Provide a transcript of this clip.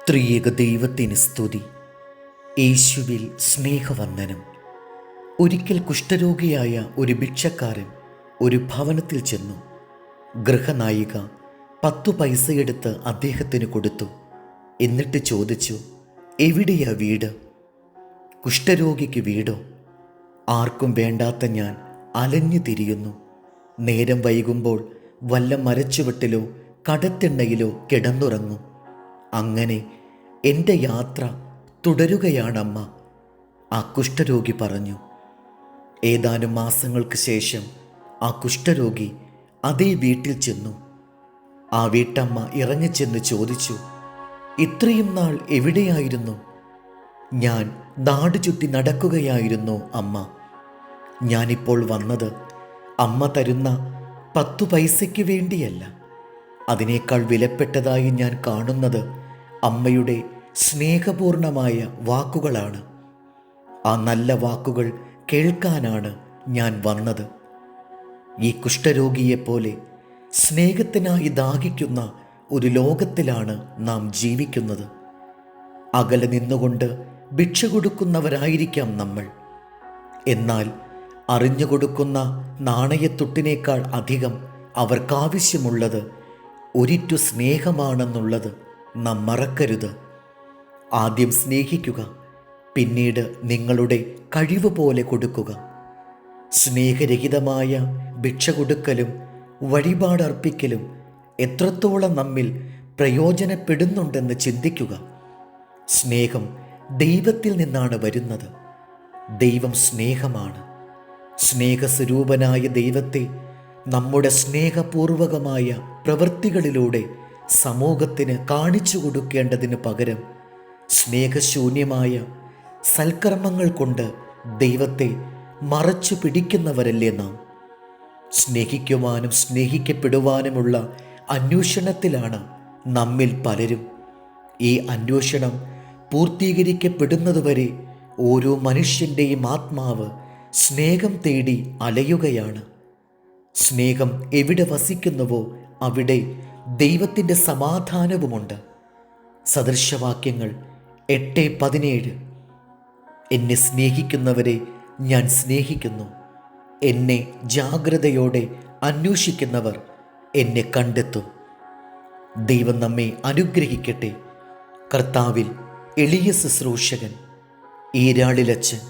ത്രിയേക ദൈവത്തിന് സ്തുതി. യേശുവിൽ സ്നേഹവന്ദനം. ഒരിക്കൽ കുഷ്ഠരോഗിയായ ഒരു ഭിക്ഷക്കാരൻ ഒരു ഭവനത്തിൽ ചെന്നു. ഗൃഹനായിക 10 പൈസയെടുത്ത് അദ്ദേഹത്തിന് കൊടുത്തു. എന്നിട്ട് ചോദിച്ചു, എവിടെയാ വീട്? കുഷ്ഠരോഗിക്ക് വീടോ? ആർക്കും വേണ്ടാത്ത ഞാൻ അലഞ്ഞു തിരിയുന്നു. നേരം വൈകുമ്പോൾ വല്ല മരച്ചുവട്ടിലോ കടത്തിണ്ണയിലോ കിടന്നുറങ്ങും. അങ്ങനെ എൻ്റെ യാത്ര തുടരുകയാണമ്മ, ആ കുഷ്ഠരോഗി പറഞ്ഞു. ഏതാനും മാസങ്ങൾക്ക് ശേഷം ആ കുഷ്ഠരോഗി അതേ വീട്ടിൽ ചെന്നു. ആ വീട്ടമ്മ ഇറങ്ങിച്ചെന്ന് ചോദിച്ചു, ഇത്രയും നാൾ എവിടെയായിരുന്നു? ഞാൻ നാട് ചുറ്റി നടക്കുകയായിരുന്നു അമ്മ. ഞാനിപ്പോൾ വന്നത് അമ്മ തരുന്ന 10 പൈസയ്ക്ക് വേണ്ടിയല്ല. അതിനേക്കാൾ വിലപ്പെട്ടതായി ഞാൻ കാണുന്നത് അമ്മയുടെ സ്നേഹപൂർണമായ വാക്കുകളാണ്. ആ നല്ല വാക്കുകൾ കേൾക്കാനാണ് ഞാൻ വന്നത്. ഈ കുഷ്ഠരോഗിയെപ്പോലെ സ്നേഹത്തിനായി ദാഹിക്കുന്ന ഒരു ലോകത്തിലാണ് നാം ജീവിക്കുന്നത്. അകലെ നിന്നുകൊണ്ട് ഭിക്ഷ കൊടുക്കുന്നവരായിരിക്കാം നമ്മൾ. എന്നാൽ അറിഞ്ഞു കൊടുക്കുന്ന നാണയത്തുട്ടിനേക്കാൾ അധികം അവർക്കാവശ്യമുള്ളത് ഒരിറ്റു സ്നേഹമാണെന്നുള്ളത് നാം മറക്കരുത്. ആദ്യം സ്നേഹിക്കുക, പിന്നീട് നിങ്ങളുടെ കഴിവ് പോലെ കൊടുക്കുക. സ്നേഹരഹിതമായ ഭിക്ഷ കൊടുക്കലും വഴിപാടർപ്പിക്കലും എത്രത്തോളം നമ്മിൽ പ്രയോജനപ്പെടുന്നുണ്ടെന്ന് ചിന്തിക്കുക. സ്നേഹം ദൈവത്തിൽ നിന്നാണ് വരുന്നത്. ദൈവം സ്നേഹമാണ്. സ്നേഹസ്വരൂപനായ ദൈവത്തെ നമ്മുടെ സ്നേഹപൂർവകമായ പ്രവൃത്തികളിലൂടെ സമൂഹത്തിന് കാണിച്ചു കൊടുക്കേണ്ടതിന് പകരം സ്നേഹശൂന്യമായ സൽക്കർമ്മങ്ങൾ കൊണ്ട് ദൈവത്തെ മറച്ചു പിടിക്കുന്നവരല്ലേ നാം. സ്നേഹിക്കുവാനും സ്നേഹിക്കപ്പെടുവാനുമുള്ള അന്വേഷണത്തിലാണ് നമ്മിൽ പലരും. ഈ അന്വേഷണം പൂർത്തീകരിക്കപ്പെടുന്നതുവരെ ഓരോ മനുഷ്യൻ്റെയും ആത്മാവ് സ്നേഹം തേടി അലയുകയാണ്. സ്നേഹം എവിടെ വസിക്കുന്നുവോ അവിടെ ദൈവത്തിൻ്റെ സമാധാനവുമുണ്ട്. സദൃശവാക്യങ്ങൾ 8:17. എന്നെ സ്നേഹിക്കുന്നവരെ ഞാൻ സ്നേഹിക്കുന്നു. എന്നെ ജാഗ്രതയോടെ അന്വേഷിക്കുന്നവർ എന്നെ കണ്ടെത്തും. ദൈവം നമ്മെ അനുഗ്രഹിക്കട്ടെ. കർത്താവിൽ എളിയ ശുശ്രൂഷകൻ ഈരാളിലച്ചൻ.